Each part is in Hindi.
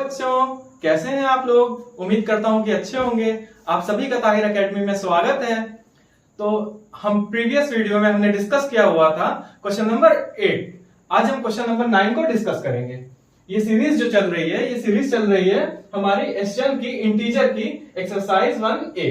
बच्चों, कैसे हैं आप लोग। उम्मीद करता हूं कि अच्छे होंगे। आप सभी का ताहिर एकेडमी में स्वागत है। तो हम प्रीवियस वीडियो में हमने डिस्कस किया हुआ था क्वेश्चन नंबर 8। आज हम क्वेश्चन नंबर 9 को डिस्कस करेंगे। ये सीरीज जो चल रही है, ये सीरीज चल रही है हमारी एसटीएम की इंटीजर की एक्सरसाइज 1A।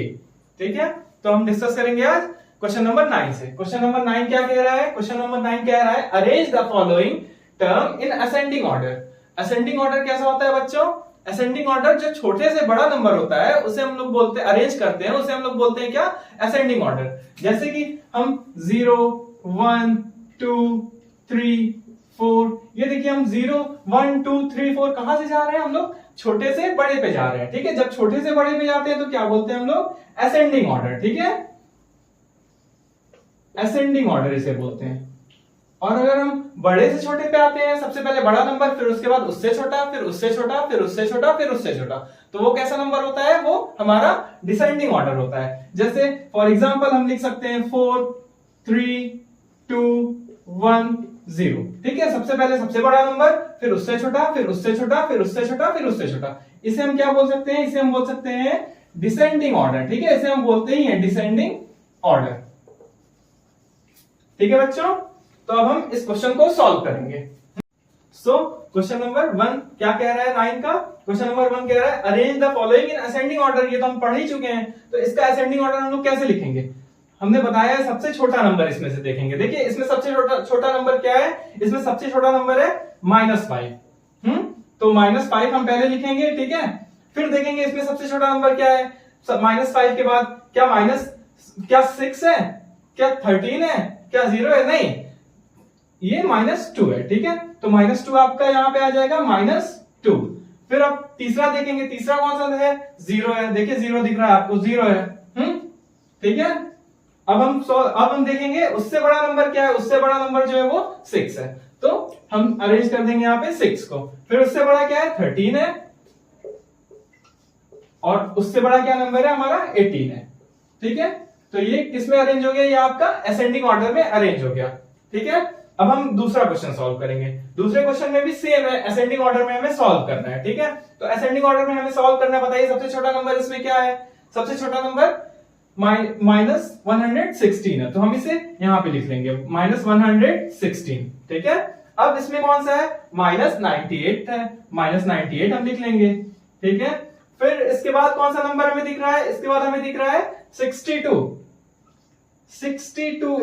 ठीक है, तो हम डिस्कस करेंगे आज क्वेश्चन नंबर 9 से। क्वेश्चन नंबर 9 क्या कह रहा है? क्वेश्चन नंबर 9 कह रहा है arrange the following term in ascending order. Ascending order कैसा होता है बच्चों? असेंडिंग ऑर्डर जो छोटे से बड़ा नंबर होता है उसे हम लोग बोलते हैं, अरेंज करते हैं उसे हम लोग बोलते हैं क्या? Ascending order. जैसे कि हम 0 1 2 3 4, ये देखिए हम 0 1 2 3 4 कहां से जा रहे हैं? हम लोग छोटे से बड़े पे जा रहे हैं। ठीक है, जब छोटे से बड़े पे जाते हैं तो क्या बोलते हैं हम लोग? Ascending order. ठीक है, असेंडिंग ऑर्डर इसे बोलते हैं। और अगर हम बड़े से छोटे पे आते हैं, सबसे पहले बड़ा नंबर, फिर उसके बाद उससे छोटा, फिर उससे छोटा, फिर उससे छोटा, फिर उससे छोटा, तो वो कैसा नंबर होता है? वो हमारा डिसेंडिंग ऑर्डर होता है। जैसे फॉर एग्जांपल हम लिख सकते हैं 4 3 2 1 0। ठीक है, सबसे पहले सबसे बड़ा नंबर, फिर उससे छोटा, फिर उससे छोटा, फिर उससे छोटा, फिर उससे छोटा। इसे हम क्या बोल सकते हैं? इसे हम बोल सकते हैं डिसेंडिंग ऑर्डर। ठीक है, इसे हम बोलते ही हैं डिसेंडिंग ऑर्डर। ठीक है बच्चों, तो अब हम इस क्वेश्चन को सॉल्व करेंगे। क्वेश्चन नंबर 1 क्या कह रहा है? 9 का क्वेश्चन नंबर 1 कह रहा है arrange the following in ascending order. ये तो हम पढ़ ही चुके हैं, तो इसका असेंडिंग ऑर्डर हम लोग कैसे लिखेंगे? हमने बताया है सबसे छोटा नंबर इसमें से देखेंगे। देखिए इसमें सबसे छोटा नंबर क्या है? इसमें सबसे छोटा नंबर है -5। तो -5 हम पहले लिखेंगे। ठीक है, फिर देखेंगे इसमें सबसे छोटा नंबर क्या है। -5 के बाद क्या 6 है, क्या 13 है, क्या 0 है? नहीं, ये -2 है। ठीक है, तो -2 आपका यहां पे आ जाएगा -2। फिर अब तीसरा देखेंगे, तीसरा कौन सा है? 0 है। देखिए 0 दिख रहा है आपको, 0 है। ठीक है, अब हम देखेंगे उससे बड़ा नंबर क्या है। उससे बड़ा नंबर जो है वो 6 है, तो हम अरेंज कर देंगे यहाँ पे 6 को। फिर उससे बड़ा क्या है? 13 है। और उससे बड़ा क्या नंबर है हमारा? 18 है। ठीक है, तो ये किसमें अरेंज हो गया? ये आपका असेंडिंग ऑर्डर में अरेंज हो गया। ठीक है, अब हम दूसरा क्वेश्चन सॉल्व करेंगे। दूसरे क्वेश्चन में भी सेम है, असेंडिंग ऑर्डर में हमें सॉल्व करना है। ठीक है, तो असेंडिंग ऑर्डर में हमें सॉल्व करना है। बताइए सबसे छोटा नंबर इसमें क्या है? सबसे छोटा नंबर -116 है, तो हम इसे यहां पे लिख लेंगे -116। ठीक है, अब इसमें कौन सा है? -98 है, -98 हम लिख लेंगे। ठीक है, फिर इसके बाद कौन सा नंबर हमें दिख रहा है? इसके बाद हमें दिख रहा है 62।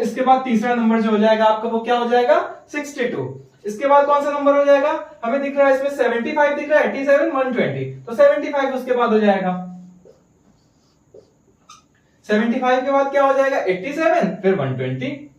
इसके बाद तीसरा नंबर जो हो जाएगा आपका वो क्या हो जाएगा? 62। इसके बाद कौन सा नंबर हो जाएगा? हमें दिख रहा है इसमें 75 दिख रहा है, 87 120, तो 75 उसके बाद हो जाएगा। 75 के बाद क्या हो जाएगा? 87 फिर 120।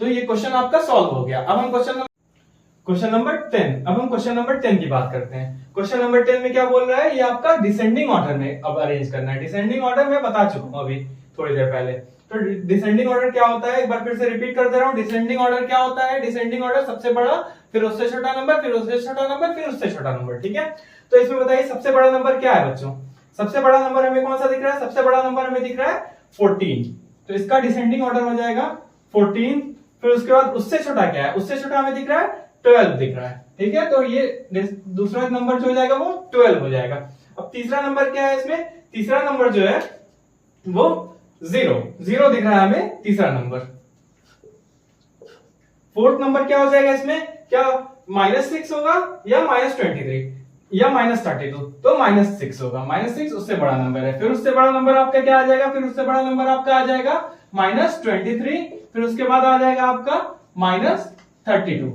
तो ये क्वेश्चन आपका सॉल्व हो गया। अब हम क्वेश्चन नंबर 10, अब हम क्वेश्चन नंबर 10 की बात करते हैं। क्वेश्चन नंबर 10 में क्या बोल रहा है? ये आपका डिसेंडिंग ऑर्डर में अब अरेंज करना है। डिसेंडिंग ऑर्डर मैं बता चुका हूं अभी थोड़ी देर पहले। तो डिसेंडिंग ऑर्डर क्या होता है? एक बार फिर से रिपीट कर दे रहा हूं। डिसेंडिंग ऑर्डर क्या होता है? डिसेंडिंग ऑर्डर सबसे बड़ा, फिर उससे छोटा नंबर, फिर उससे छोटा नंबर, फिर उससे छोटा नंबर। ठीक है, तो इसमें बताइए सबसे बड़ा नंबर क्या है बच्चों? सबसे बड़ा नंबर हमें कौन सा दिख रहा है? सबसे बड़ा नंबर हमें दिख रहा है 14। तो इसका डिसेंडिंग ऑर्डर हो जाएगा 14। फिर उसके बाद उससे छोटा क्या है? उससे छोटा हमें दिख रहा है 12 दिख रहा है। ठीक है, तो ये दूसरा नंबर जो हो जाएगा वो 12 हो जाएगा। अब तीसरा नंबर क्या है इसमें? तीसरा नंबर जो है वो 0 दिख रहा है हमें, तीसरा नंबर। फोर्थ नंबर क्या हो जाएगा इसमें? क्या -6 होगा या -23 या -32? तो -6 होगा। -6 उससे बड़ा नंबर है। फिर उससे बड़ा नंबर आपका क्या आ जाएगा? फिर उससे बड़ा नंबर आपका आ जाएगा -23। फिर उसके बाद आ जाएगा आपका -32।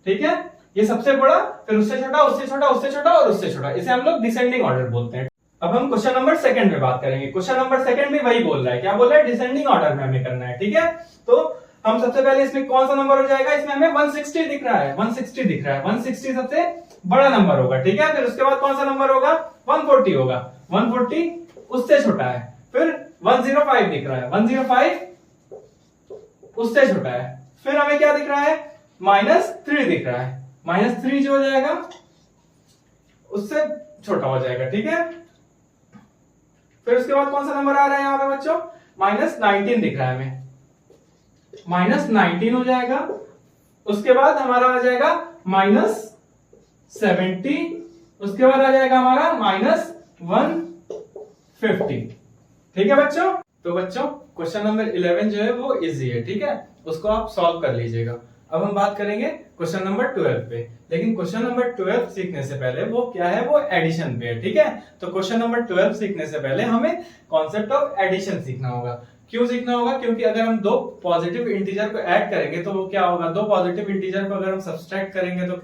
ठीक है, ये सबसे बड़ा, फिर उससे छोटा, उससे छोटा, उससे छोटा और उससे छोटा। इसे हम लोग डिसेंडिंग ऑर्डर बोलते हैं। अब हम क्वेश्चन नंबर 2 पे बात करेंगे। क्वेश्चन नंबर 2 में वही बोल रहा है, क्या बोल रहा है? डिसेंडिंग ऑर्डर में हमें करना है। ठीक है, तो हम सबसे पहले इसमें कौन सा नंबर हो जाएगा? इसमें हमें 160 दिख रहा है, 160 दिख रहा है। 160 सबसे बड़ा नंबर होगा। ठीक है, फिर उसके बाद कौन सा नंबर होगा? 140 होगा। 140 उससे छोटा है। फिर 105 दिख रहा है, 105 उससे छोटा है। फिर हमें क्या दिख रहा है? -3 दिख रहा है। -3 जो हो जाएगा उससे छोटा हो जाएगा। ठीक है, फिर उसके बाद कौन सा नंबर आ रहा है यहाँ पे बच्चों? -19 दिख रहा है हमें। -19 हो जाएगा। उसके बाद हमारा आ जाएगा -70, उसके बाद आ जाएगा हमारा -150। ठीक है बच्चों। तो बच्चों क्वेश्चन नंबर 11 जो है वो इजी है, ठीक है, उसको आप सॉल्व कर लीजिएगा। अब हम बात करेंगे क्वेश्चन नंबर 12 पे, लेकिन क्वेश्चन नंबर 12 सीखने से पहले वो क्या है, वो एडिशन पे है, ठीक है। तो क्वेश्चन नंबर 12 सीखने से पहले हमें कॉन्सेप्ट ऑफ एडिशन सीखना होगा। क्यों सीखना होगा? क्योंकि अगर हम दो पॉजिटिव इंटीजर को ऐड करेंगे तो वो क्या होगा, दो पॉजिटिव इंटीजर को अगर हम सब्सट्रैक्ट करेंगे तो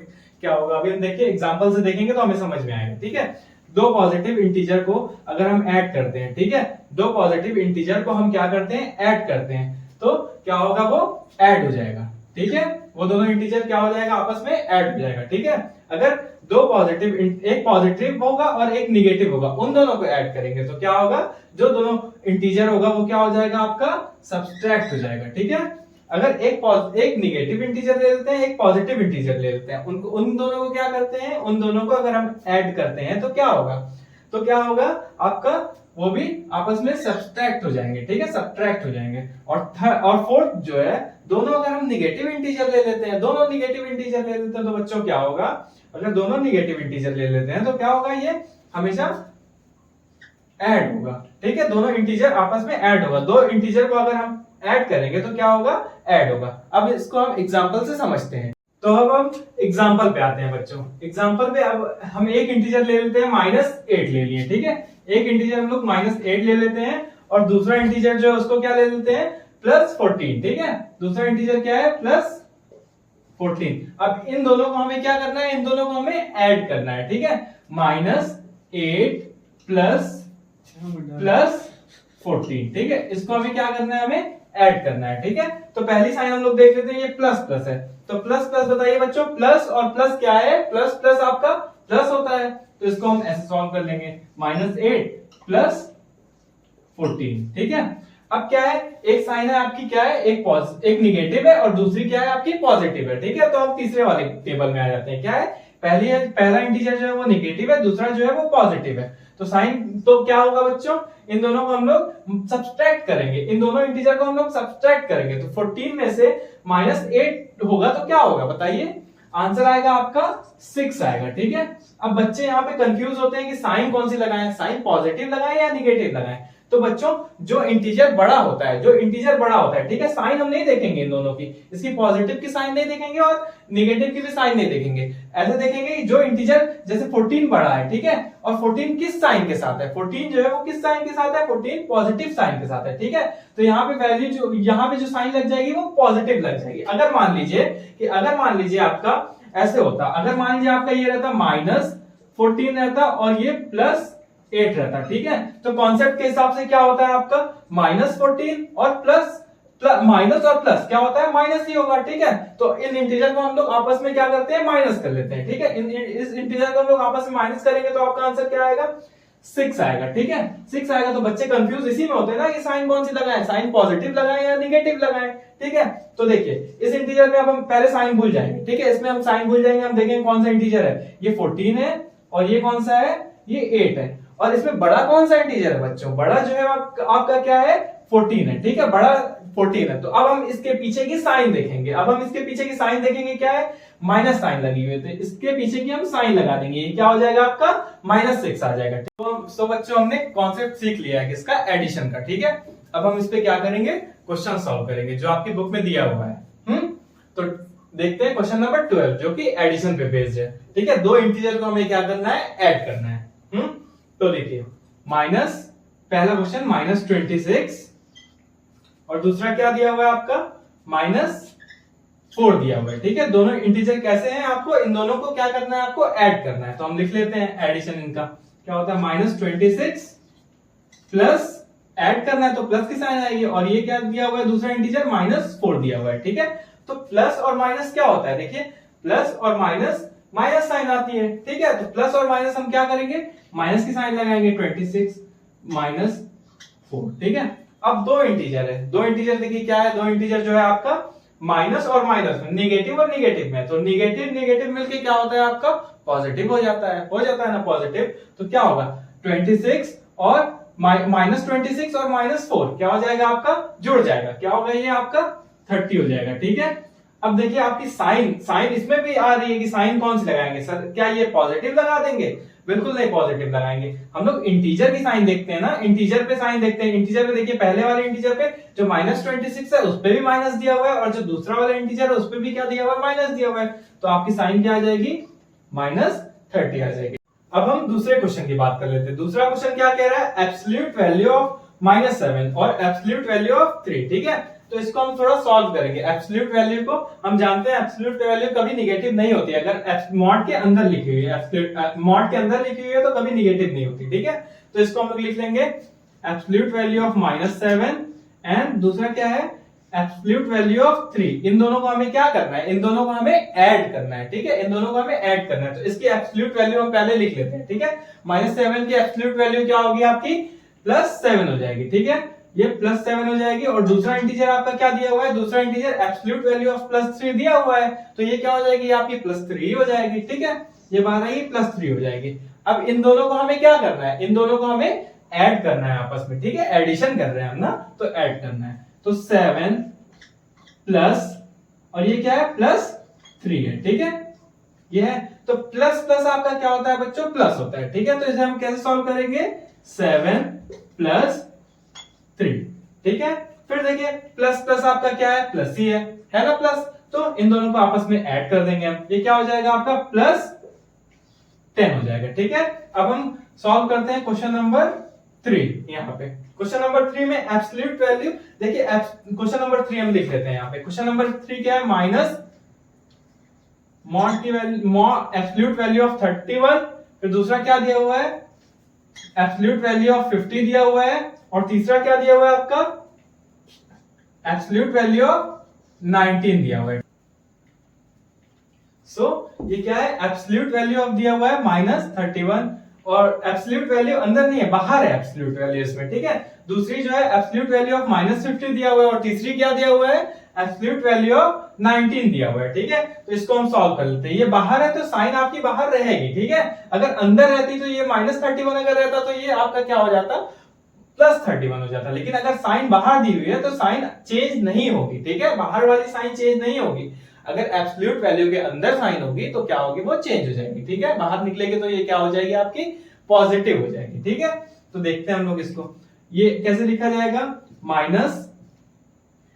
क्या होगा, अभी हम देखिए एग्जांपल से देखेंगे तो हमें समझ में आएगा, ठीक है। दो पॉजिटिव इंटीजर को अगर हम ऐड करते हैं, ठीक है, दो पॉजिटिव इंटीजर को हम क्या करते हैं, ऐड करते हैं, तो क्या होगा, वो ऐड हो जाएगा, ठीक है। वो दोनों इंटीजर क्या हो जाएगा, आपस में ऐड हो जाएगा, ठीक है। अगर दो पॉजिटिव, एक पॉजिटिव होगा और एक निगेटिव होगा, उन दोनों को ऐड करेंगे तो क्या होगा, जो दोनों इंटीजर होगा वो क्या हो जाएगा, आपका सब्सट्रैक्ट हो जाएगा, ठीक है। अगर एक निगेटिव इंटीजर ले लेते हैं, एक पॉजिटिव इंटीजर ले लेते हैं, उनको उन दोनों को क्या करते हैं, उन दोनों को अगर हम ऐड करते हैं तो क्या होगा, आपका वो भी आपस में सब्सट्रैक्ट हो जाएंगे, ठीक है, सब्ट्रैक्ट हो जाएंगे। और फोर्थ जो है, दोनों अगर हम निगेटिव इंटीजर ले लेते हैं, दोनों निगेटिव इंटीजर ले लेते हैं तो बच्चों क्या होगा, अगर दोनों निगेटिव इंटीजर ले लेते हैं तो क्या होगा, ये हमेशा ऐड होगा, ठीक है, दोनों इंटीजर आपस में ऐड होगा। दो इंटीजर को अगर हम ऐड करेंगे तो क्या होगा, ऐड होगा। अब इसको हम एग्जांपल से समझते हैं। तो अब हम एग्जांपल पे आते हैं बच्चों। एग्जांपल पे अब हम एक इंटीजर ले लेते हैं, -8 ले लिए, ठीक है। एक इंटीजर हम लोग -8 ले लेते हैं और दूसरा इंटीजर जो है उसको क्या ले लेते हैं, +14, ठीक है। दूसरा इंटीजर क्या है, +14। अब इन दोनों को हमें क्या करना है, इन दोनों को हमें ऐड करना है, ठीक है। -8 +14, ठीक है, इसको हमें क्या करना है, हमें ऐड करना है, ठीक है। तो पहली साइन हम लोग देख लेते हैं, ये प्लस प्लस है, तो प्लस प्लस बताइए बच्चों, प्लस और प्लस क्या है, प्लस प्लस आपका प्लस होता है, तो इसको हम ऐसे सॉल्व कर लेंगे, -8 +14, ठीक है। अब क्या है, एक साइन है आपकी क्या है, एक निगेटिव है और दूसरी क्या है आपकी पॉजिटिव है, ठीक है। तो हम तीसरे वाले टेबल में आ जाते हैं, क्या है, पहला इंटीजर जो है वो निगेटिव है, दूसरा जो है वो पॉजिटिव है। तो साइन तो क्या होगा बच्चों, इन दोनों को हम लोग सब्सट्रैक्ट करेंगे, इन दोनों इंटीजर को हम लोग सब्सट्रैक्ट करेंगे, तो 14 में से -8 होगा तो क्या होगा बताइए, आंसर आएगा आपका 6 आएगा, ठीक है। अब बच्चे यहाँ पे कंफ्यूज होते हैं कि साइन कौन सी लगाएं, साइन पॉजिटिव लगाएं या निगेटिव लगाएं। तो बच्चों जो इंटीजर बड़ा होता है, ठीक है, साइन हम नहीं देखेंगे इन दोनों की, इसकी पॉजिटिव की साइन नहीं देखेंगे और निगेटिव की भी साइन नहीं देखेंगे। ऐसे देखेंगे कि जो इंटीजर जैसे 14 बड़ा है, ठीक है, और 14 किस साइन के साथ है, 14 जो है वो किस साइन के साथ है, 14 पॉजिटिव साइन के साथ है, ठीक है। तो यहाँ पे वैल्यू जो यहाँ पे जो साइन लग जाएगी वो पॉजिटिव लग जाएगी। अगर मान लीजिए आपका ऐसे होता, अगर मान लीजिए आपका ये रहता -14 रहता और ये +8 रहता, ठीक है, तो कॉन्सेप्ट के हिसाब से क्या होता है आपका, -14 और माइनस और प्लस क्या होता है, माइनस ही होगा, ठीक है। तो इन इंटीजर को हम लोग आपस में क्या करते हैं, माइनस कर लेते हैं, ठीक है। इस इंटीजर को हम लोग आपस में माइनस करेंगे तो आपका आंसर क्या आएगा, 6 आएगा, ठीक है, 6 आएगा। तो बच्चे कंफ्यूज इसी में होते हैं ना कि साइन कौन सी लगाएं, साइन पॉजिटिव लगाएं या निगेटिव लगाएं, ठीक है। तो देखिए इस इंटीजर में अब हम पहले साइन भूल जाएंगे, ठीक है, इसमें हम साइन भूल जाएंगे, हम देखेंगे कौन सा इंटीजर है, ये 14 है और ये कौन सा है, ये 8 है, और इसमें बड़ा कौन सा इंटीजर है बच्चों, बड़ा जो है आपका क्या है, 14 है, ठीक है, बड़ा 14 है। तो अब हम इसके पीछे की साइन देखेंगे, क्या है, माइनस साइन लगी हुई है, तो इसके पीछे की हम साइन लगा देंगे, ये क्या हो जाएगा आपका -6 आ जाएगा। तो बच्चों हमने कॉन्सेप्ट सीख लिया है किसका, एडिशन का, ठीक है। अब हम इस पे क्या करेंगे, क्वेश्चन सॉल्व करेंगे जो आपकी बुक में दिया हुआ है। तो देखते हैं क्वेश्चन नंबर 12 जो कि एडिशन पे बेस्ड है, ठीक है। दो इंटीजर को हमें क्या करना है, ऐड करना है। तो देखिए पहला क्वेश्चन -26 और दूसरा क्या दिया हुआ है आपका, -4 दिया हुआ है, ठीक है। दोनों इंटीजर कैसे हैं, आपको इन दोनों को क्या करना है, आपको ऐड करना है। तो हम लिख लेते हैं एडिशन, इनका क्या होता है, -26 प्लस ऐड करना है तो प्लस की साइन आएगी, और ये क्या दिया हुआ है दूसरा इंटीजर, -4 दिया हुआ है, ठीक है। तो प्लस और माइनस क्या होता है, देखिए प्लस और माइनस साइन आती है, ठीक है। तो प्लस और माइनस हम क्या करेंगे, माइनस की साइन लगाएंगे, 26 -4, ठीक है। अब दो इंटीजर देखिए क्या है, दो इंटीजर जो है आपका माइनस और माइनस में, निगेटिव और निगेटिव में, तो निगेटिव मिलके क्या होता है आपका, पॉजिटिव हो जाता है ना पॉजिटिव। तो क्या होगा, 26 और -26 और -4 क्या हो जाएगा आपका, जुड़ जाएगा, क्या होगा ये आपका 30 हो जाएगा। ठीक है, अब देखिए आपकी साइन इसमें भी आ रही है कि साइन कौन सी लगाएंगे सर, क्या ये पॉजिटिव लगा देंगे? बिल्कुल नहीं, पॉजिटिव लगाएंगे। हम लोग इंटीजर की साइन देखते हैं ना, इंटीजर पे साइन देखते हैं। इंटीजर पे देखिए, पहले वाले इंटीजर पे जो -26 है उस पे भी माइनस दिया हुआ है, और जो दूसरा वाला इंटीजर है उस पे भी क्या दिया हुआ है, माइनस दिया हुआ है। तो आपकी साइन क्या आ जाएगी, -30 आ जाएगी। अब हम दूसरे क्वेश्चन की बात कर लेते हैं। दूसरा क्वेश्चन क्या कह रहा है, एब्सोल्यूट वैल्यू ऑफ -7 और एब्सोल्यूट वैल्यू ऑफ 3। ठीक है, तो इसको हम थोड़ा सॉल्व करेंगे। एब्सोल्यूट वैल्यू को हम जानते हैं, एब्सोल्यूट वैल्यू कभी नेगेटिव नहीं होती। अगर मॉड के अंदर लिखी हुई है, एब्सोल्यूट मॉड के अंदर लिखी हुई है तो कभी नेगेटिव नहीं होती। ठीक है, तो इसको हम लोग लिख लेंगे एब्सोल्यूट वैल्यू ऑफ -7 एंड दूसरा क्या है, एब्सोल्यूट वैल्यू ऑफ 3। इन दोनों को हमें क्या करना है, इन दोनों को हमें ऐड करना है। ठीक है, इन दोनों को हमें ऐड करना है। तो इसकी एब्सोल्यूट वैल्यू हम पहले लिख लेते हैं। ठीक है, -7 की एब्सोल्यूट वैल्यू क्या होगी आपकी, +7 हो जाएगी। ठीक है, ये +7 हो जाएगी। और दूसरा इंटीजर आपका क्या दिया हुआ है, दूसरा इंटीजर एब्सोल्यूट वैल्यू ऑफ +3 दिया हुआ है, तो ये क्या हो जाएगी, आपकी +3 हो जाएगी। ठीक है, ये बात आई +3 हो जाएगी। अब इन दोनों को हमें क्या करना है, इन दोनों को हमें ऐड करना है आपस में। ठीक है, एडिशन कर रहे हैं हम ना, तो ऐड करना है। तो 7 प्लस, और ये क्या है, +3 है। ठीक है, ये है। तो प्लस प्लस आपका क्या होता है बच्चों, प्लस होता है। ठीक है, तो इसे हम कैसे सॉल्व करेंगे, 7 + 3। ठीक है, फिर देखिए प्लस प्लस आपका क्या है, प्लस ही है ना, प्लस। तो इन दोनों को आपस में ऐड कर देंगे हम, ये क्या हो जाएगा आपका +10 हो जाएगा। ठीक है, अब हम सॉल्व करते हैं क्वेश्चन नंबर 3। यहाँ पे क्वेश्चन नंबर 3 में एब्सोल्यूट वैल्यू, देखिए क्वेश्चन नंबर 3 हम लिख लेते हैं। यहाँ पे क्वेश्चन नंबर 3 क्या है, माइनस मॉड की value, mod absolute value of 31, फिर दूसरा क्या दिया हुआ है, एब्सोल्यूट वैल्यू ऑफ 50 दिया हुआ है, और तीसरा क्या दिया हुआ है आपका, एब्सोल्यूट वैल्यू ऑफ 19 दिया हुआ है। सो ये क्या है, एब्सोल्यूट वैल्यू ऑफ दिया हुआ है -31, और एब्सोल्यूट वैल्यू अंदर नहीं है, बाहर है एब्सोल्यूट वैल्यू इसमें। ठीक है, दूसरी जो है एब्सोल्यूट वैल्यू ऑफ -50 दिया हुआ है, और तीसरी क्या दिया हुआ है, एब्सोल्यूट वैल्यू ऑफ 19 दिया हुआ है। ठीक है, तो इसको हम सॉल्व कर लेते हैं। ये बाहर है तो साइन आपकी बाहर रहेगी। ठीक है, अगर अंदर रहती तो ये -31 अगर रहता तो ये आपका क्या हो जाता, +31 हो जाता। लेकिन अगर साइन बाहर दी हुई है तो साइन चेंज नहीं होगी। ठीक है, बाहर वाली साइन चेंज नहीं होगी। अगर एब्सोल्यूट वैल्यू के अंदर साइन होगी तो क्या होगी, वो चेंज हो जाएगी। ठीक है, बाहर निकलेगी तो ये क्या हो जाएगी, आपकी पॉजिटिव हो जाएगी। ठीक है, तो देखते हैं हम लोग इसको, ये कैसे लिखा जाएगा, माइनस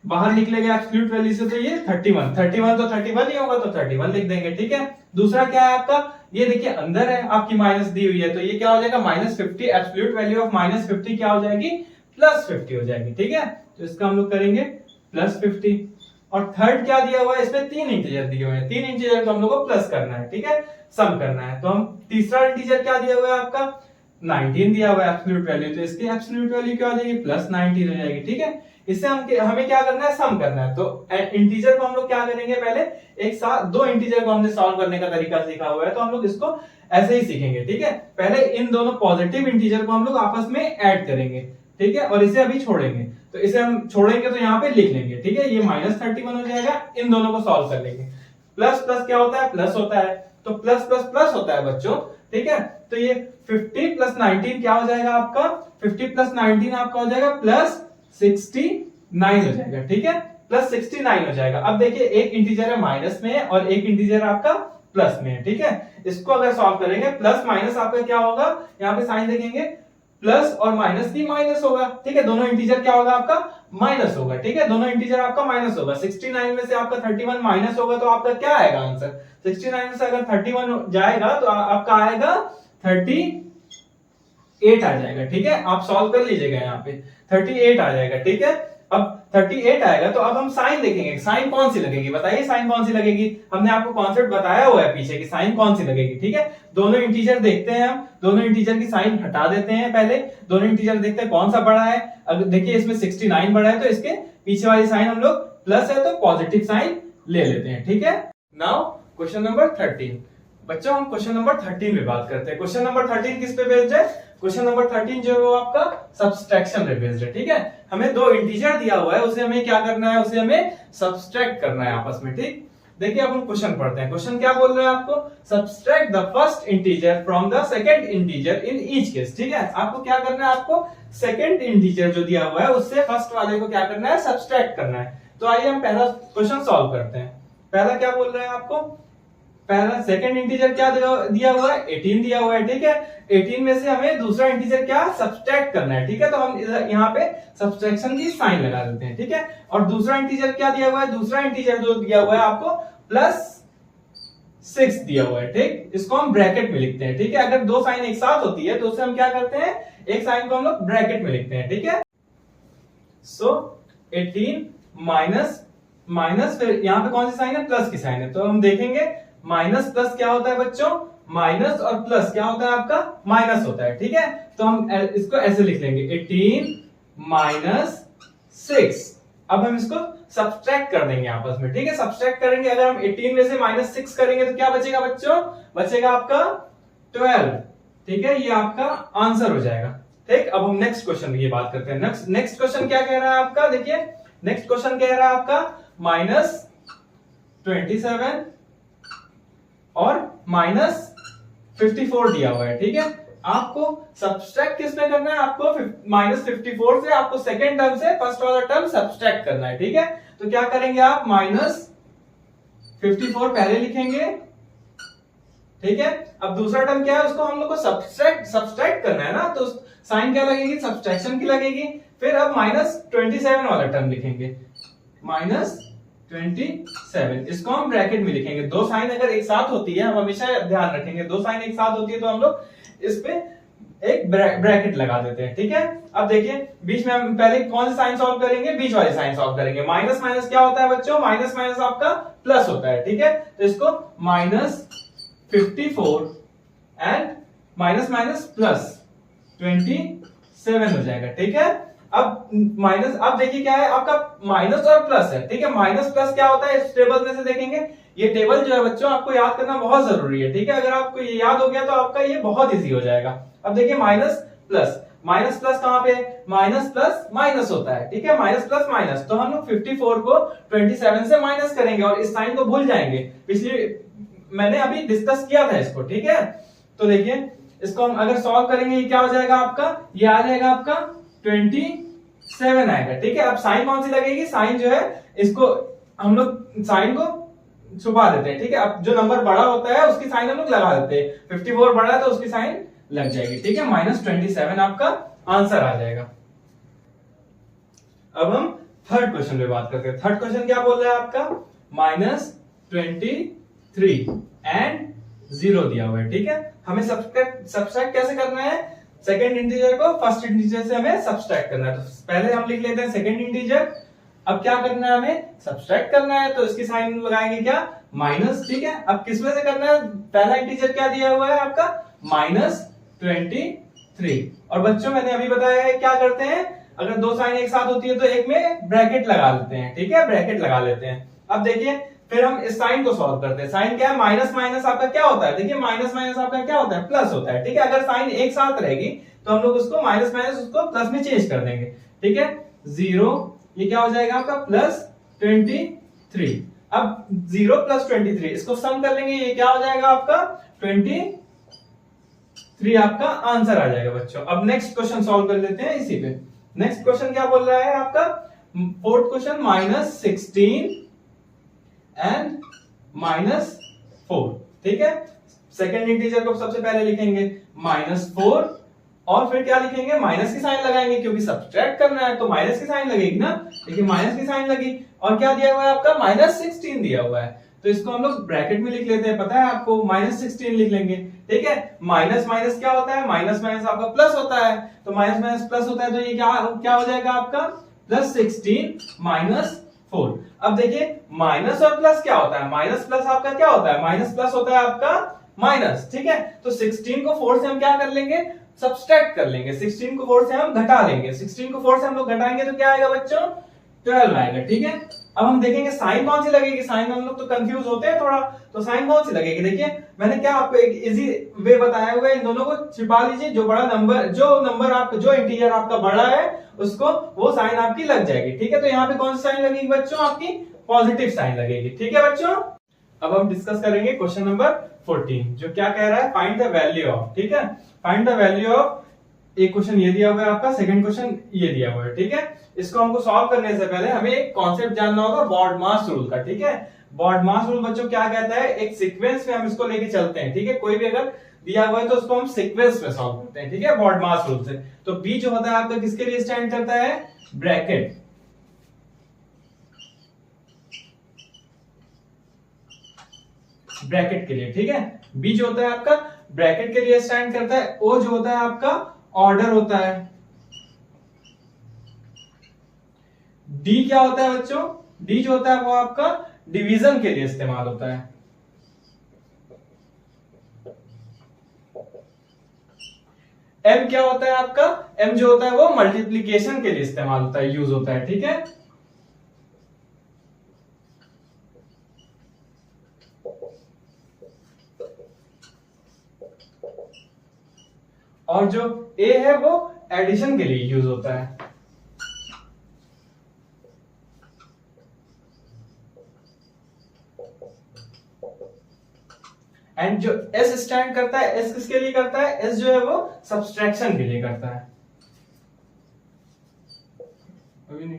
बाहर निकलेगा एब्सोल्यूट वैल्यू से, तो ये 31 तो 31 ही होगा, तो 31 लिख देंगे। ठीक है, दूसरा क्या है आपका, ये देखिए अंदर है आपकी माइनस दी हुई है, तो ये क्या हो जाएगा, -50, एब्सोल्यूट वैल्यू ऑफ -50 क्या हो जाएगी, +50 हो जाएगी। ठीक है, तो इसका हम लोग करेंगे +50। और थर्ड क्या दिया हुआ है, इसमें 3 इंटीजर दिए हुए हैं, 3 इंटीजर को हम लोग को प्लस करना है। ठीक है, सम करना है। तो हम तीसरा इंटीजर क्या दिया हुआ है आपका, 19 दिया हुआ है एब्सोल्यूट वैल्यू, तो इसकी एब्सोल्यूट वैल्यू क्या हो जाएगी, +19 हो जाएगी। ठीक है, इससे हमें क्या करना है, सम करना है। तो इंटीजर को हम लोग क्या करेंगे, पहले एक साथ दो इंटीजर को हमने सॉल्व करने का तरीका सीखा हुआ है, तो हम लोग इसको ऐसे ही सीखेंगे। ठीक है, पहले इन दोनों पॉजिटिव इंटीजर को हम लोग आपस में ऐड करेंगे। ठीक है, और इसे अभी छोड़ेंगे, तो इसे हम छोड़ेंगे तो यहाँ पे लिख लेंगे। ठीक है, ये -31 हो जाएगा, इन दोनों को सॉल्व कर लेंगे। प्लस प्लस क्या होता है, प्लस होता है, तो प्लस प्लस प्लस होता है बच्चों। ठीक है, तो ये 50 + 19 क्या हो जाएगा आपका, 50 + 19 आपका हो जाएगा +69 हो जाएगा। ठीक है, +69 हो जाएगा। अब देखिए एक इंटीजर है माइनस में और एक इंटीजर आपका प्लस में है। ठीक है, इसको अगर सॉल्व करेंगे, प्लस माइनस आपका क्या होगा, यहाँ पे साइन देखेंगे, प्लस और माइनस की माइनस होगा। ठीक है, दोनों इंटीजर क्या होगा आपका, माइनस होगा। ठीक है, दोनों इंटीजर आपका माइनस होगा। 69 में से आपका 31 माइनस होगा, तो आपका क्या आएगा आंसर, 69 में से अगर 31 जाएगा तो आपका आएगा 38 आ जाएगा। ठीक है, आप सॉल्व कर लीजिएगा, यहाँ पे 38 आ जाएगा। ठीक है, अब 38 आएगा तो अब हम साइन देखेंगे, साइन कौन सी लगेगी, बताइए साइन कौन सी लगेगी। हमने आपको कॉन्सेप्ट बताया हुआ है पीछे की साइन कौन सी लगेगी। ठीक है, दोनों इंटीजर देखते हैं, हम दोनों इंटीजर की साइन हटा देते हैं। पहले दोनों इंटीजर देखते हैं कौन सा बड़ा है। अगर देखिए इसमें 69 बड़ा है, तो इसके पीछे वाली साइन हम लोग प्लस है, तो पॉजिटिव साइन ले लेते हैं। ठीक है, नाउ क्वेश्चन नंबर 13। बच्चों हम क्वेश्चन नंबर 13 पे बात करते हैं। क्वेश्चन नंबर 13 किस पे बेस्ड है, क्वेश्चन नंबर 13 जो है वो आपका सब्सट्रैक्शन पे बेस्ड है। ठीक है, हमें दो इंटीजर दिया हुआ है, उसे हमें क्या करना है, उसे हमें सब्सट्रैक्ट करना है आपस में। ठीक, देखिए अब हम क्वेश्चन पढ़ते हैं। क्वेश्चन क्या बोल रहे हैं आपको, subtract the first integer from the second integer in each case. ठीक है, आपको क्या करना है, आपको सेकंड इंटीजर जो दिया हुआ है उससे फर्स्ट वाले को क्या करना है, सब्सट्रैक्ट करना है। तो आइए हम पहला क्वेश्चन सॉल्व करते हैं। पहला क्या बोल रहे हैं आपको, पहला सेकंड इंटीजर क्या दिया हुआ है, 18 दिया हुआ है, ठीक है। 18 में से हमें दूसरा इंटीजर क्या सब्सट्रैक्ट करना है, ठीक है। तो हम यहाँ पे सब्सट्रैक्शन की साइन लगा देते हैं, ठीक है। और दूसरा इंटीजर क्या दिया हुआ है, दूसरा इंटीजर जो दिया हुआ है आपको +6 दिया हुआ है, ठीक। इसको हम ब्रैकेट में लिखते हैं, ठीक है। अगर दो साइन एक साथ होती है तो उसे हम क्या करते हैं, एक साइन को हम लोग ब्रैकेट में लिखते हैं, ठीक है। सो 18 माइनस फिर यहाँ पे कौन सी साइन है, प्लस की साइन है, तो हम देखेंगे माइनस प्लस क्या होता है बच्चों, माइनस और प्लस क्या होता है आपका, माइनस होता है, ठीक है। तो हम इसको ऐसे लिख लेंगे 18 - 6। अब हम इसको सब्सट्रैक्ट कर देंगे आपस में, ठीक है। सब्सट्रैक्ट करेंगे, अगर हम 18 में से -6 करेंगे तो क्या बचेगा बच्चों, बचेगा आपका 12, ठीक है। ये आपका आंसर हो जाएगा, ठीक। अब हम नेक्स्ट क्वेश्चन की बात करते हैं। नेक्स्ट क्वेश्चन क्या कह रहा है आपका, देखिए नेक्स्ट क्वेश्चन कह रहा है आपका -27 और -54 दिया हुआ है, ठीक है। आपको सब्सट्रैक्ट किसमें करना है, आपको -54 से आपको सेकेंड टर्म से फर्स्ट वाला टर्म सब्सट्रैक्ट करना है, ठीक है। तो क्या करेंगे आप, -54 पहले लिखेंगे, ठीक है। अब दूसरा टर्म क्या है, उसको हम लोग को सब्सट्रैक्ट करना है ना, तो साइन क्या लगेगी, सब्सट्रैक्शन की लगेगी। फिर अब -27 वाला टर्म लिखेंगे, -27, इसको हम ब्रैकेट में लिखेंगे। दो साइन अगर एक साथ होती है, हम हमेशा ध्यान रखेंगे, दो साइन एक साथ होती है तो हम लोग इस पे एक ब्रैकेट लगा देते हैं, ठीक है। अब देखिए बीच में हम पहले कौन सी साइन सॉल्व करेंगे, बीच वाली साइन सॉल्व करेंगे। माइनस माइनस क्या होता है बच्चों, माइनस माइनस आपका प्लस होता है, ठीक है। तो इसको -54 एंड माइनस माइनस +27 हो जाएगा, ठीक है। अब माइनस, अब देखिए क्या है आपका, माइनस और प्लस है, ठीक है। माइनस प्लस क्या होता है, इस टेबल में से देखेंगे। ये टेबल जो है बच्चों आपको याद करना बहुत जरूरी है, ठीक है। अगर आपको ये याद हो गया तो आपका ये बहुत इजी हो जाएगा। अब देखिए माइनस प्लस कहां पे, माइनस प्लस माइनस होता है, ठीक है। माइनस प्लस माइनस, तो हम लोग 54 को 27 से माइनस करेंगे और इस साइन को भूल जाएंगे। पिछली मैंने अभी डिस्कस किया था इसको, ठीक है। तो देखिए इसको हम अगर सॉल्व करेंगे, ये क्या हो जाएगा आपका, ये आ जाएगा आपका 27 आएगा, ठीक है। अब साइन कौन सी लगेगी, साइन जो है इसको हम लोग साइन को छुपा देते हैं, ठीक है। अब जो नंबर बड़ा होता है उसकी साइन हम लोग लगा देते हैं। 54 बड़ा है तो उसकी साइन लग जाएगी, ठीक है। -27 आपका आंसर आ जाएगा। अब हम थर्ड क्वेश्चन पे बात करते हैं। थर्ड क्वेश्चन क्या बोल रहा है आपका, -23 एंड 0 दिया हुआ है, ठीक है। हमें सब्सट्रैक्ट कैसे करना है, सेकंड इंटीजर को फर्स्ट इंटीजर से हमें सब्सट्रैक्ट करना है। तो पहले हम लिख लेते हैं सेकंड इंटीजर। अब क्या करना है, हमें सब्सट्रैक्ट करना है, तो इसकी साइन लगाएंगे क्या, माइनस, ठीक है। अब किसमें से करना है, पहला इंटीजर क्या दिया हुआ है आपका, -23। और बच्चों मैंने अभी बताया है क्या करते हैं, अगर दो साइन एक साथ होती है तो एक में ब्रैकेट लगा लेते हैं, ठीक है, ब्रैकेट लगा लेते हैं। अब देखिए फिर हम इस साइन को सॉल्व करते हैं। साइन क्या है, माइनस माइनस आपका क्या होता है, देखिए माइनस माइनस आपका क्या होता है, प्लस होता है, ठीक है। अगर साइन एक साथ रहेगी तो हम लोग उसको माइनस माइनस उसको प्लस में चेंज कर देंगे, ठीक है। 0 ये क्या हो जाएगा आपका +23। अब 0 + 23 इसको सम कर लेंगे, ये क्या हो जाएगा आपका 23 आपका आंसर आ जाएगा बच्चों। अब नेक्स्ट क्वेश्चन सॉल्व कर लेते हैं इसी पे। नेक्स्ट क्वेश्चन क्या बोल रहा है आपका, फोर्थ क्वेश्चन -16 एंड -4, ठीक है। सेकंड इंटीजर को सबसे पहले लिखेंगे -4 और फिर क्या लिखेंगे, माइनस की साइन लगाएंगे क्योंकि सब्सट्रैक्ट करना है तो माइनस की साइन लगेगी ना। देखिए माइनस की साइन लगी और क्या दिया हुआ है आपका, -16 दिया हुआ है, तो इसको हम लोग ब्रैकेट में लिख लेते हैं, पता है आपको, -16 लिख लेंगे, ठीक है। माइनस माइनस क्या होता है, माइनस माइनस आपका प्लस होता है, तो माइनस माइनस प्लस होता है, तो ये क्या हो जाएगा आपका +16 - 4। अब देखिए माइनस और प्लस क्या होता है, माइनस प्लस आपका क्या होता है, माइनस प्लस होता है आपका माइनस, ठीक है। तो 16 को 4 से हम क्या कर लेंगे, सब्सट्रैक्ट कर लेंगे। 16 को 4 से हम घटा लेंगे, 16 को 4 से हम लोग घटाएंगे तो क्या आएगा बच्चों, 12 आएगा, ठीक है। अब हम देखेंगे साइन कौन सी लगेगी, साइन हम लोग तो कंफ्यूज होते हैं थोड़ा, तो साइन कौन सी लगेगी, देखिए मैंने क्या आपको एक इजी वे बताया हुआ है, इन दोनों को छिपा लीजिए, जो नंबर आप जो इंटीजर आपका बड़ा है उसको वो साइन आपकी लग जाएगी, ठीक है। तो यहाँ पे कौन सी साइन लगेगी बच्चों, आपकी पॉजिटिव साइन लगेगी, ठीक है बच्चों। अब हम डिस्कस करेंगे क्वेश्चन नंबर 14, जो क्या कह रहा है, फाइंड द वैल्यू ऑफ, ठीक है, फाइंड द वैल्यू ऑफ एक क्वेश्चन ये दिया हुआ है आपका, सेकंड क्वेश्चन ये दिया हुआ है, ठीक है। इसको हमको सॉल्व करने से पहले हमें एक कॉन्सेप्ट जानना होगा बॉडमास रूल का, ठीक है। बॉडमास रूल बच्चों क्या कहता है, एक सीक्वेंस में हम इसको लेके चलते हैं, ठीक है। कोई भी अगर दिया हुआ है तो उसको हम सीक्वेंस में सॉल्व करते हैं, ठीक है, बॉडमास रूल से। तो बी जो होता है आपका किसके लिए स्टैंड करता है, ब्रैकेट, ब्रैकेट के लिए, ठीक है। बी जो होता है आपका ब्रैकेट के लिए स्टैंड करता है। ओ जो होता है आपका ऑर्डर होता है। डी क्या होता है बच्चों, डी जो होता है वो आपका डिवीजन के लिए इस्तेमाल होता है। एम क्या होता है आपका, एम जो होता है वो मल्टीप्लीकेशन के लिए इस्तेमाल होता है, यूज होता है, ठीक है। और जो ए है वो एडिशन के लिए यूज होता है। एंड जो एस स्टैंड करता है, एस किसके लिए करता है, एस जो है वो सब्सट्रैक्शन के लिए करता है। अभी नहीं,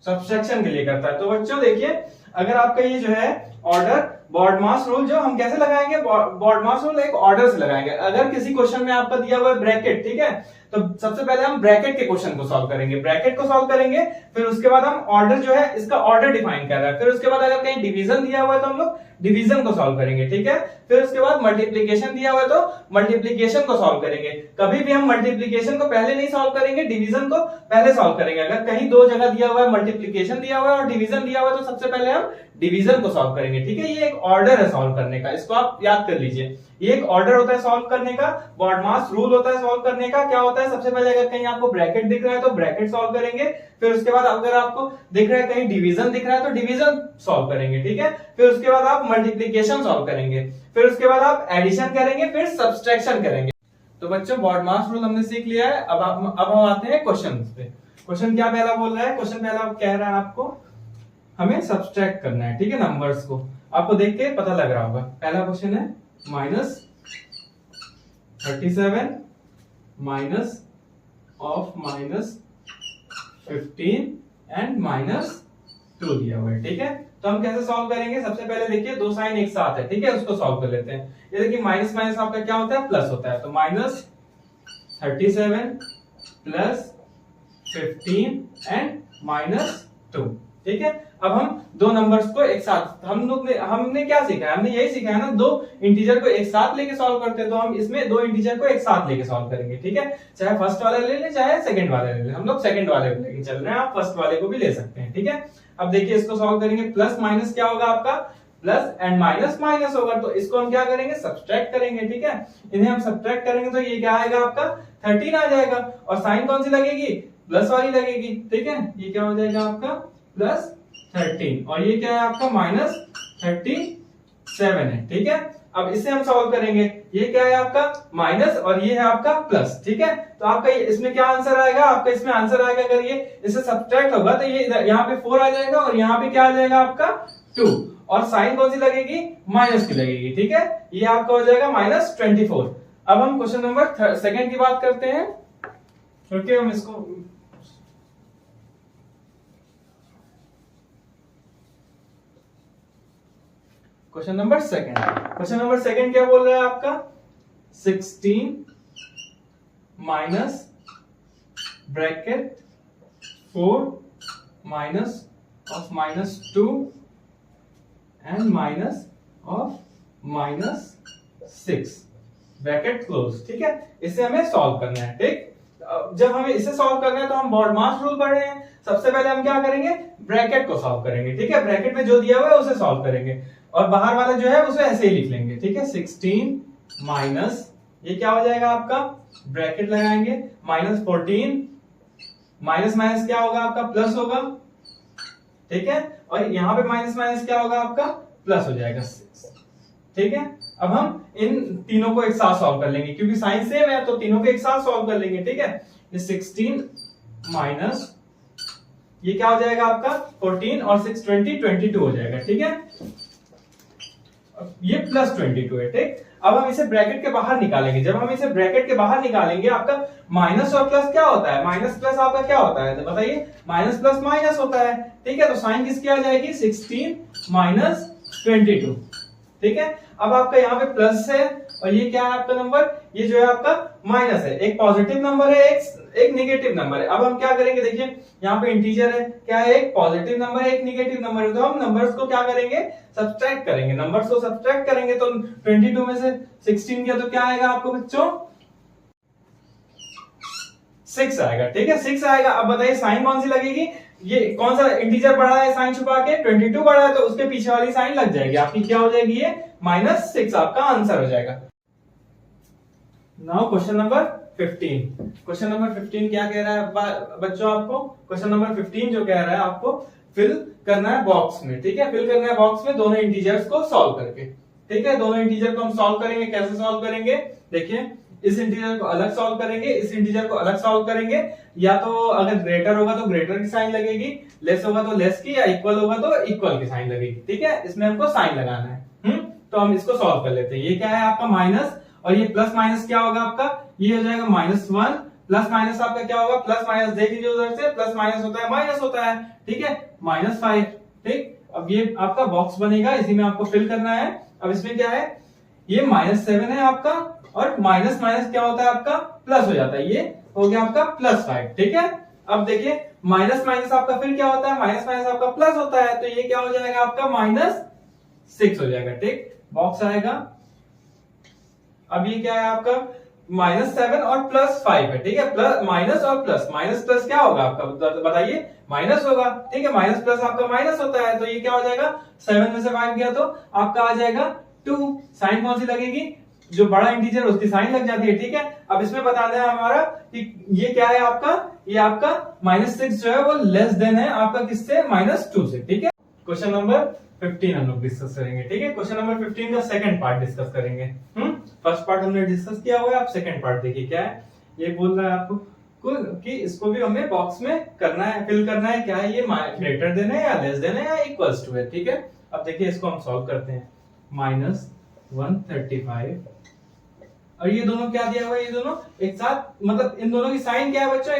सब्सट्रैक्शन के लिए करता है। तो बच्चों देखिए, अगर आपका ये जो है ऑर्डर, बॉडमास रूल जो हम कैसे लगाएंगे, बॉडमास रूल एक ऑर्डर से लगाएंगे। अगर किसी क्वेश्चन में आपका दिया हुआ है ब्रैकेट, ठीक है, तो सबसे पहले हम ब्रैकेट के क्वेश्चन को सॉल्व करेंगे, ब्रैकेट को सॉल्व करेंगे, फिर उसके बाद हम ऑर्डर जो है इसका ऑर्डर डिफाइन कर रहा है, फिर उसके बाद अगर कहीं डिवीजन दिया हुआ है तो हम लोग डिवीजन को सॉल्व करेंगे, ठीक है। फिर उसके बाद मल्टीप्लीकेशन दिया हुआ है तो मल्टीप्लीकेशन को सॉल्व करेंगे। कभी भी हम मल्टीप्लीकेशन को पहले नहीं सॉल्व करेंगे, डिवीजन को पहले सॉल्व करेंगे। अगर कहीं दो जगह दिया हुआ है, मल्टीप्लीकेशन दिया हुआ है और डिवीजन दिया हुआ है, तो सबसे पहले हम डिवीजन को सॉल्व करेंगे, ठीक है। ये एक ऑर्डर है सॉल्व करने का, इसको आप याद कर लीजिए। ये एक ऑर्डर होता है सॉल्व करने का, बॉडमास रूल होता है सॉल्व करने का। क्या होता है, सबसे पहले अगर कहीं आपको ब्रैकेट दिख रहा है तो ब्रैकेट सॉल्व करेंगे, फिर उसके बाद अगर आपको दिख रहा है कहीं डिवीजन दिख रहा है तो डिवीजन सॉल्व करेंगे, ठीक है। फिर उसके बाद आप मल्टीप्लीकेशन सॉल्व करेंगे, फिर उसके बाद आप एडिशन करेंगे, फिर सब्सट्रैक्शन करेंगे। तो बच्चों बॉडमास रूल हमने सीख लिया है। अब हम आते हैं क्वेश्चन पे। क्वेश्चन क्या पहला बोल रहा है, क्वेश्चन पहला कह रहा है आपको हमें सब्सट्रैक्ट करना है, ठीक है, नंबर्स को। आपको देख के पता लग रहा होगा। पहला क्वेश्चन है -37 माइनस ऑफ -15 एंड -2 दिया हुआ है, ठीक है। तो हम कैसे सॉल्व करेंगे, सबसे पहले देखिए दो साइन एक साथ है, ठीक है, उसको सॉल्व कर लेते हैं। ये देखिए माइनस माइनस आपका क्या होता है, प्लस होता है। तो -37 प्लस 15 एंड -2, ठीक है। अब हम दो नंबर्स को एक साथ, हमने क्या सीखा है, हमने यही सीखा है ना, दो इंटीजर को एक साथ लेके सॉल्व करते हैं। तो हम इसमें दो इंटीजर को एक साथ लेके सॉल्व करेंगे, ठीक है। चाहे फर्स्ट वाला ले ले, चाहे सेकंड वाला ले ले, हम लोग सेकंड वाले को लेके चल रहे हैं, आप फर्स्ट वाले को भी ले सकते हैं, ठीक है। अब देखिए इसको सॉल्व करेंगे, प्लस माइनस क्या होगा आपका, प्लस एंड माइनस माइनस होगा, तो इसको हम क्या करेंगे, सब्सट्रैक्ट करेंगे, ठीक है। इन्हें हम सब्सट्रैक्ट करेंगे तो ये क्या आएगा आपका 13 आ जाएगा, और साइन कौन सी लगेगी, प्लस वाली लगेगी, ठीक है। ये क्या हो जाएगा आपका प्लस 13, और ये क्या है आपका -37 है, ठीक है। अब इसे हम सॉल्व करेंगे, ये क्या है आपका माइनस और ये है आपका प्लस, ठीक है। तो आपका इसमें क्या आंसर आएगा, आपका इसमें आंसर आएगा, अगर ये इससे सब्ट्रैक्ट होगा तो ये यहाँ पे 4 आ जाएगा, और यहाँ पे क्या आ जाएगा आपका 2, और साइन कौन सी लगेगी, माइनस की लगेगी, ठीक है। ये आपका हो जाएगा -24। अब हम क्वेश्चन नंबर सेकंड की बात करते हैं, क्योंकि हम इसको क्वेश्चन नंबर सेकंड क्या बोल रहा है आपका, 16 minus bracket 4 minus of -2 and minus of -6 bracket close, ठीक है। इसे हमें सॉल्व करना है, ठीक। जब हमें इसे सॉल्व करना है तो हम बॉडमास रूल पढ़ रहे हैं। सबसे पहले हम क्या करेंगे, ब्रैकेट को सॉल्व करेंगे, ठीक है। ब्रैकेट में जो दिया हुआ है उसे सॉल्व करेंगे, और बाहर वाला जो है उसे ऐसे ही लिख लेंगे, ठीक है। 16 माइनस, ये क्या हो जाएगा आपका, ब्रैकेट लगाएंगे, -14, माइनस माइनस क्या होगा आपका, प्लस होगा, ठीक है। और यहाँ पे माइनस माइनस क्या होगा आपका, प्लस हो जाएगा 6, ठीक है। अब हम इन तीनों को एक साथ सॉल्व कर लेंगे, क्योंकि साइन सेम है तो तीनों को एक साथ सॉल्व कर लेंगे, ठीक है। ये 16 माइनस ये क्या हो जाएगा आपका 14 और 6 20 22 हो जाएगा, ठीक है। ये प्लस 22 है, ठीक। अब हम इसे ब्रैकेट के बाहर निकालेंगे। जब हम इसे ब्रैकेट के बाहर निकालेंगे, आपका माइनस और प्लस क्या होता है, माइनस प्लस आपका क्या होता है, तो बताइए, माइनस प्लस माइनस होता है, ठीक है। तो साइन किसकी आ जाएगी, 16 माइनस 22, ठीक है। अब आपका यहाँ पे प्लस है और ये क्या है आपका नंबर, ये जो है आपका माइनस है। एक पॉजिटिव नंबर है, एक नेगेटिव नंबर है। अब हम क्या करेंगे, देखिए यहाँ पे इंटीजर है, क्या है, एक पॉजिटिव नंबर है, एक नेगेटिव नंबर है। तो हम नंबर्स को क्या करेंगे, सब्ट्रैक्ट करेंगे। नंबर्स को सब्ट्रैक्ट करेंगे तो 22 में से 16 किया तो क्या आएगा आपको बच्चों, 6 आएगा, ठीक है, 6 आएगा। अब बताइए साइन कौन सी लगेगी, ये कौन सा इंटीजर बढ़ा है, साइन छुपा के 22 बढ़ा है, तो उसके पीछे वाली साइन लग जाएगी आपकी, क्या हो जाएगी, ये -6 आपका आंसर हो जाएगा। Now question number 15। Question number 15 क्या कह रहा है बच्चों आपको, क्वेश्चन नंबर 15 जो कह रहा है आपको फिल करना है बॉक्स में, ठीक है। फिल करना है बॉक्स में दोनों इंटीजर्स को सॉल्व करके, ठीक है। दोनों इंटीजर को हम सॉल्व करेंगे, कैसे सॉल्व करेंगे, देखिए इस इंटीजर को अलग सॉल्व करेंगे, इस इंटीजर को अलग सॉल्व करेंगे। या तो अगर ग्रेटर होगा तो ग्रेटर की साइन लगेगी, लेस होगा तो लेस की, या इक्वल होगा तो इक्वल की साइन लगेगी, ठीक है। इसमें हमको साइन लगाना है। तो हम इसको सॉल्व कर लेते हैं। ये क्या है आपका माइनस, और ये प्लस माइनस क्या होगा आपका, ये हो जाएगा -1, प्लस माइनस आपका क्या होगा, प्लस माइनस देख लीजिए उधर से, प्लस माइनस होता है माइनस होता है, ठीक है, -5, ठीक। अब ये आपका बॉक्स बनेगा, इसी में आपको फिल करना है। अब इसमें क्या है, ये -7 है आपका, और माइनस माइनस क्या होता है आपका, प्लस हो जाता है, ये हो गया आपका +5, ठीक है। अब देखिए माइनस माइनस आपका फिर क्या होता है, माइनस माइनस आपका प्लस होता है, तो ये क्या हो जाएगा आपका -6 हो जाएगा, ठीक। बॉक्स आएगा। अब ये क्या है आपका -7 और +5 है, ठीक है। प्लस माइनस और प्लस, माइनस प्लस क्या होगा आपका बताइए, माइनस होगा, ठीक है। माइनस प्लस आपका माइनस होता है, तो ये क्या हो जाएगा, 7 में से 5 गया तो आपका आ जाएगा 2। साइन कौन सी लगेगी, जो बड़ा इंटीजर उसकी साइन लग जाती है, ठीक है। अब इसमें बता दें हमारा कि ये क्या है आपका, ये आपका -6 जो है वो लेस देन है आपका किससे, -2 से, ठीक है। क्वेश्चन नंबर 15 हम लोग डिस्कस करेंगे, ठीक है। क्वेश्चन नंबर 15 का सेकंड पार्ट डिस्कस करेंगे। फर्स्ट पार्ट हमने डिस्कस किया हुआ है, आप सेकंड पार्ट देखिए क्या है। ये बोल रहा है आपको कि इसको भी हमें बॉक्स में करना है, फिल करना है, क्या है ये, ग्रेटर देन है या लेस देन है या इक्वल्स टू है, ठीक है। अब देखिए इसको हम सॉल्व करते हैं। -135 और ये दोनों क्या दिया हुआ है, ये दोनों एक साथ, मतलब इन दोनों की साइन क्या है बच्चों,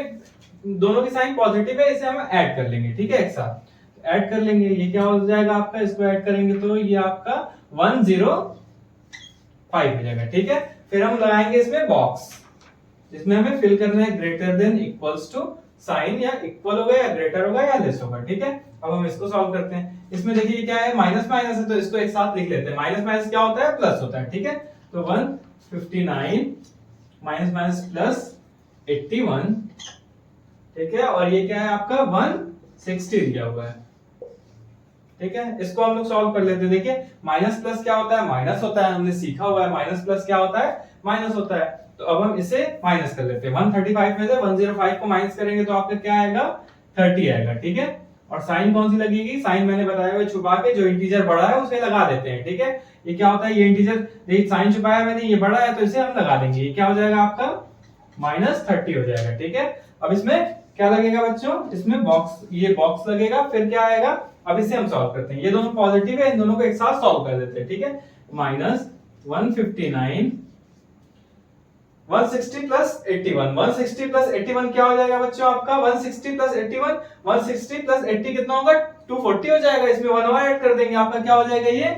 दोनों की साइन पॉजिटिव है, इसे हम ऐड कर लेंगे, ठीक है, एक साथ ऐड कर लेंगे। ये क्या हो जाएगा आपका, इसको ऐड करेंगे तो ये आपका 105 हो जाएगा, ठीक है। फिर हम लगाएंगे इसमें बॉक्स, इसमें हमें फिल करना है greater than equals to, sign या इक्वल होगा या ग्रेटर होगा या लेस होगा, ठीक है। अब हम इसको सॉल्व करते हैं। इसमें देखिए क्या है, माइनस माइनस है, तो इसको एक साथ लिख लेते हैं। माइनस माइनस क्या होता है, प्लस होता है, ठीक है। तो 159 माइनस माइनस प्लस 81, ठीक है। और ये क्या है आपका 160 दिया हुआ है, ठीक है। इसको हम लोग सॉल्व कर लेते हैं। देखिए माइनस प्लस क्या होता है, माइनस होता है, हमने सीखा हुआ है। माइनस प्लस क्या होता है, माइनस होता है। तो अब हम इसे माइनस कर लेते हैं। 135 में से 105 को माइनस करेंगे तो आपका क्या आएगा, 30 आएगा, ठीक है। और साइन कौन सी लगेगी, साइन मैंने बताया हुआ छुपा के जो इंटीजर बड़ा है उसे लगा देते हैं, ठीक है। ये क्या होता है, ये इंटीजर, देखिए साइन छुपाया मैंने, ये बड़ा है तो इसे हम लगा देंगे। ये क्या हो जाएगा आपका -30 हो जाएगा, ठीक है। अब इसमें क्या लगेगा बच्चों, इसमें बॉक्स, ये बॉक्स लगेगा। फिर क्या आएगा, अब इसे हम सॉल्व करते हैं। ये दोनों पॉजिटिव है, इन दोनों को एक साथ सॉल्व कर देते हैं, ठीक है। -159 160 प्लस 81, 160 प्लस 81 क्या हो जाएगा बच्चों आपका, 160 प्लस 81, 160 प्लस 80 कितना होगा, 240 हो जाएगा। इसमें 1 और ऐड कर देंगे, आपका क्या हो जाएगा, ये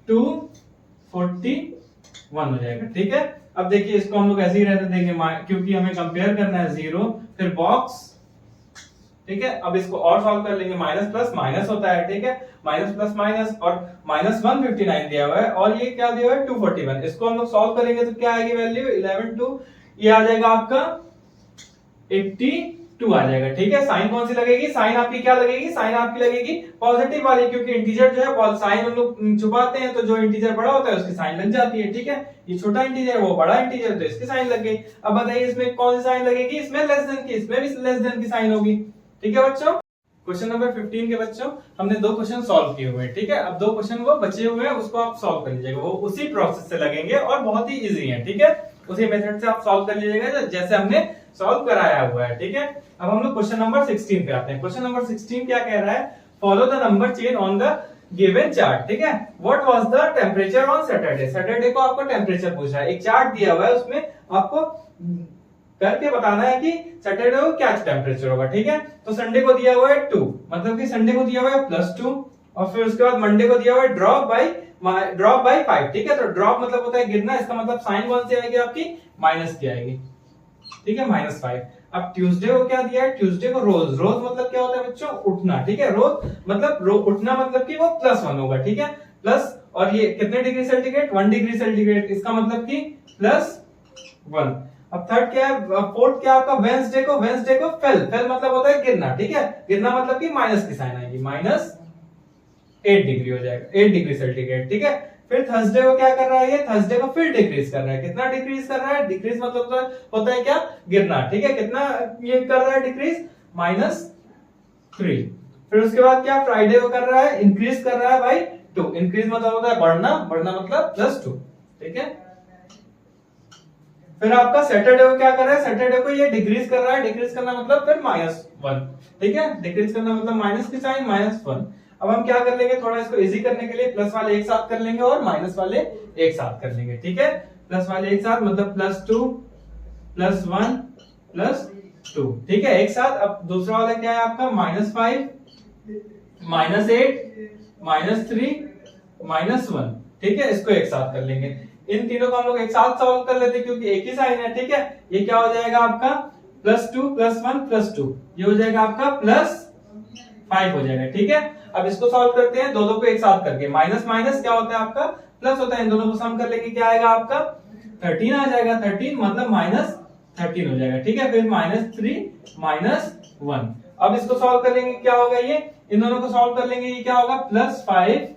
241 हो जाएगा, ठीक है। अब देखिए इसको हम लोग ऐसे ही रहने देंगे, क्योंकि हमें कंपेयर करना है 0 फिर बॉक्स, ठीक है। अब इसको और सॉल्व कर लेंगे। माइनस प्लस माइनस होता है, ठीक है, माइनस प्लस माइनस, और -159 दिया हुआ है और ये क्या दिया हुआ है 241। इसको हम लोग सॉल्व करेंगे तो क्या आएगी वैल्यू, 11 2, ये आ जाएगा आपका 82 आ जाएगा, ठीक है। साइन कौन सी लगेगी, साइन आपकी क्या लगेगी, साइन आपकी लगेगी पॉजिटिव वाली, क्योंकि इंटीजर जो है साइन हम लोग छुपाते हैं तो जो इंटीजर बड़ा होता है उसकी साइन लग जाती है, ठीक है। ये छोटा इंटीजर वो बड़ा इंटीजर तो इसकी साइन लग गई। अब बताइए इसमें कौन सी साइन लगेगी, इसमें लेस देन की, इसमें भी लेस देन की साइन होगी, ठीक है बच्चों। क्वेश्चन नंबर 15 के बच्चों हमने 2 क्वेश्चन सॉल्व किए हुए हैं, ठीक है। अब 2 क्वेश्चन वो बचे हुए हैं, उसको आप सॉल्व कर लीजिएगा। वो उसी प्रोसेस से लगेंगे और बहुत ही इजी है, ठीक है। उसी मेथड से आप सॉल्व कर लीजिएगा जैसे हमने सॉल्व कराया हुआ है, ठीक है। अब हम लोग क्वेश्चन नंबर 16 पे आते हैं। क्वेश्चन नंबर 16 क्या कह रहा है, follow the number chain on the given chart, ठीक है। What was the temperature on Saturday, Saturday को आपको टेम्परेचर पूछा है, एक चार्ट दिया हुआ है, उसमें आपको करके बताना है कि सैटरडे को क्या टेम्परेचर होगा, ठीक है। तो संडे को दिया हुआ है 2, मतलब कि संडे को दिया हुआ है +2, और फिर उसके बाद मंडे को दिया हुआ है ड्रॉप बाय 5, ठीक है। तो ड्रॉप मतलब होता है गिरना, इसका मतलब साइन कौन सी आएगी आपकी, माइनस की आएगी, ठीक है, -5। अब ट्यूसडे को क्या दिया है, ट्यूसडे को रोज, रोज मतलब क्या होता है बच्चों, उठना, ठीक है। रोज मतलब उठना मतलब कि वो +1 होगा, ठीक है, प्लस, और ये कितने डिग्री सेंटीग्रेड, 1 डिग्री सेंटीग्रेड, इसका मतलब कि +1। अब थर्ड क्या है, फोर्थ क्या है आपका, वेंसडे को फेल मतलब होता है गिरना, ठीक है, गिरना मतलब कि माइनस की साइन आएगी, -8 डिग्री हो जाएगा, 8 डिग्री सेंटीग्रेड, ठीक है। फिर थर्सडे को क्या कर रहा है, ये थर्सडे को फिर डिक्रीज कर रहा है, कितना डिक्रीज कर रहा है, डिक्रीज मतलब होता है क्या, गिरना, ठीक है। कितना ये कर रहा है डिक्रीज, -3। फिर उसके बाद क्या, फ्राइडे को कर रहा है, इंक्रीज कर रहा है बाय 2, इंक्रीज मतलब होता है बढ़ना, मतलब +2, ठीक है। फिर आपका सैटरडे को क्या कर रहा है, सैटरडे को ये डिक्रीज कर रहा है, डिक्रीज करना मतलब फिर -1, ठीक है, डिक्रीज करना मतलब माइनस की साइन, -1। अब हम क्या कर लेंगे, थोड़ा इसको इजी करने के लिए प्लस वाले एक साथ कर लेंगे और माइनस वाले एक साथ कर लेंगे, ठीक है। प्लस वाले एक साथ मतलब +2 +1 +2, ठीक है, एक साथ। अब दूसरा वाला क्या है आपका, -5 -8 -3 -1, ठीक है, इसको एक साथ कर लेंगे। इन तीनों को हम लोग एक साथ सॉल्व कर लेते हैं क्योंकि एक ही साइन है, ठीक है। ये क्या हो जाएगा आपका, +2 +1 +2, ये हो जाएगा आपका +5 हो जाएगा, ठीक है। अब इसको सॉल्व करते हैं, दोनों को एक साथ करके, माइनस माइनस क्या होता है आपका, प्लस होता है, इन दोनों को सम कर लेंगे, क्या आएगा आपका 13 आ जाएगा, 13 मतलब -13 हो जाएगा, ठीक है। फिर -3 -1। अब इसको सॉल्व कर लेंगे, क्या होगा ये, इन दोनों को सॉल्व कर लेंगे, ये क्या होगा +5,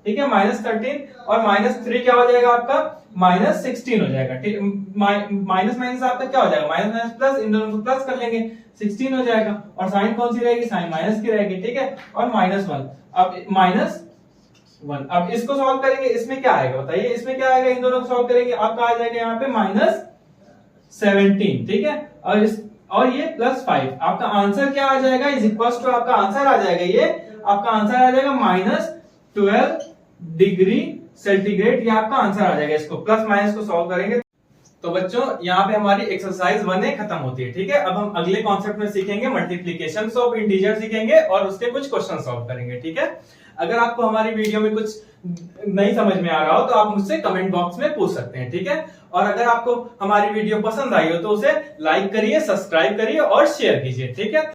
ठीक है, -13 और -3 क्या हो जाएगा आपका -16 हो जाएगा, ठीक। माइनस माइनस आपका क्या हो जाएगा, माइनस माइनस प्लस, इन दोनों को प्लस कर लेंगे, 16 हो जाएगा, और साइन कौन सी रहेगी, साइन माइनस की रहेगी, ठीक है, और -1। अब -1, अब इसको सॉल्व करेंगे, इसमें क्या आएगा बताइए, इसमें क्या आएगा, इन दोनों को सॉल्व करेंगे, आपका आ जाएगा यहाँ पे -17, ठीक है, और ये +5, आपका आंसर क्या आ जाएगा, इज इक्वल टू, आपका आंसर आ जाएगा, ये आपका आंसर आ जाएगा -12 डिग्री सेंटीग्रेड, ये आपका आंसर आ जाएगा। इसको प्लस माइनस को सॉल्व करेंगे तो बच्चों यहाँ पे हमारी एक्सरसाइज 1A खत्म होती है, ठीक है। अब हम अगले कॉन्सेप्ट में सीखेंगे मल्टीप्लिकेशन ऑफ इंटीजर सीखेंगे और उसके कुछ क्वेश्चन सॉल्व करेंगे, ठीक है। अगर आपको हमारी वीडियो में कुछ नहीं समझ में आ रहा हो तो आप मुझसे कमेंट बॉक्स में पूछ सकते हैं, ठीक है। और अगर आपको हमारी वीडियो पसंद आई हो तो उसे लाइक करिए, सब्सक्राइब करिए और शेयर कीजिए, ठीक है।